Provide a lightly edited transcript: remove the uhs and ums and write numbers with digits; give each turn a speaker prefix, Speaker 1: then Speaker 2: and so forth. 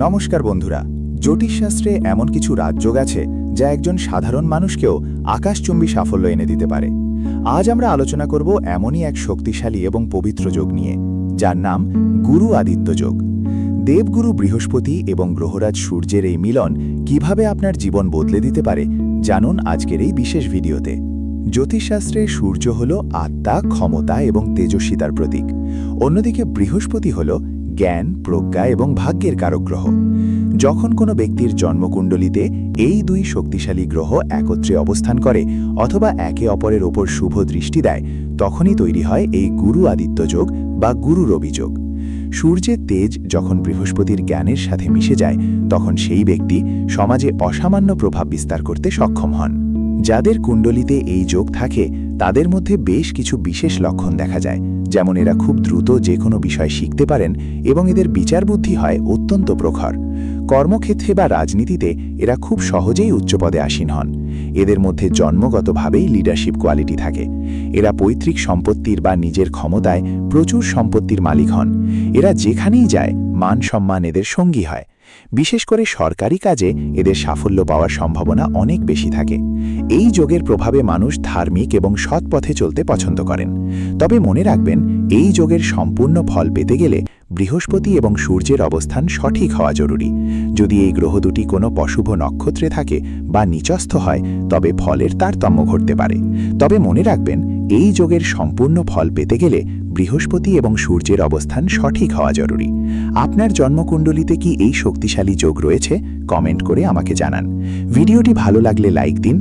Speaker 1: নমস্কার বন্ধুরা। জ্যোতিষশাস্ত্রে এমন কিছু রাজযোগ আছে যা একজন সাধারণ মানুষকেও আকাশচুম্বী সাফল্য এনে দিতে পারে। আজ আমরা আলোচনা করব এমনই এক শক্তিশালী এবং পবিত্র যোগ নিয়ে, যার নাম গুরু আদিত্য যোগ। দেবগুরু বৃহস্পতি এবং গ্রহরাজ সূর্যের এই মিলন কিভাবে আপনার জীবন বদলে দিতে পারে জানুন আজকের এই বিশেষ ভিডিওতে। জ্যোতিষশাস্ত্রে সূর্য হল আত্মা, ক্ষমতা এবং তেজস্বিতার প্রতীক। অন্যদিকে বৃহস্পতি হল জ্ঞান, প্রজ্ঞা এবং ভাগ্যের কারক গ্রহ। যখন কোনো ব্যক্তির জন্মকুণ্ডলিতে এই দুই শক্তিশালী গ্রহ একত্রে অবস্থান করে অথবা একে অপরের ওপর শুভ দৃষ্টি দেয়, তখনই তৈরি হয় এই গুরু আদিত্য যোগ বা গুরু রবি যোগ। সূর্যের তেজ যখন বৃহস্পতির জ্ঞানের সাথে মিশে যায়, তখন সেই ব্যক্তি সমাজে অসামান্য প্রভাব বিস্তার করতে সক্ষম হন। যাদের কুণ্ডলিতে এই যোগ থাকে তাদের মধ্যে বেশ কিছু বিশেষ লক্ষণ দেখা যায়, যেমন এরা খুব দ্রুত যে কোনো বিষয় শিখতে পারেন এবং এদের বিচার বুদ্ধি হয় অত্যন্ত প্রখর। কর্মক্ষেত্রে বা রাজনীতিতে এরা খুব সহজেই উচ্চপদে আসীন হন। এদের মধ্যে জন্মগতভাবেই লিডারশিপ কোয়ালিটি থাকে। এরা পৈতৃক সম্পত্তির বা নিজের ক্ষমতায় প্রচুর সম্পত্তির মালিক হন। এরা যেখানেই যায় মান সম্মান এদের সঙ্গী হয়। বিশেষ করে সরকারি কাজে এদের সাফল্য পাওয়ার সম্ভাবনা অনেক বেশি থাকে। এই যোগের প্রভাবে মানুষ ধার্মিক এবং সৎ পথে চলতে পছন্দ করেন। তবে মনে রাখবেন, এই যোগের সম্পূর্ণ ফল পেতে গেলে বৃহস্পতি এবং সূর্যের অবস্থান সঠিক হওয়া জরুরি। যদি এই গ্রহ দুটি কোনো অশুভ নক্ষত্রে থাকে বা নিচস্থ হয়, তবে ফলের তারতম্য ঘটতে পারে। তবে মনে রাখবেন, এই যোগের সম্পূর্ণ ফল পেতে গেলে বৃহস্পতি এবং সূর্যের অবস্থান সঠিক হওয়া জরুরি। আপনার জন্মকুণ্ডলিতে কি এই শক্তিশালী যোগ রয়েছে? কমেন্ট করে আমাকে জানান। ভিডিওটি ভালো লাগলে লাইক দিন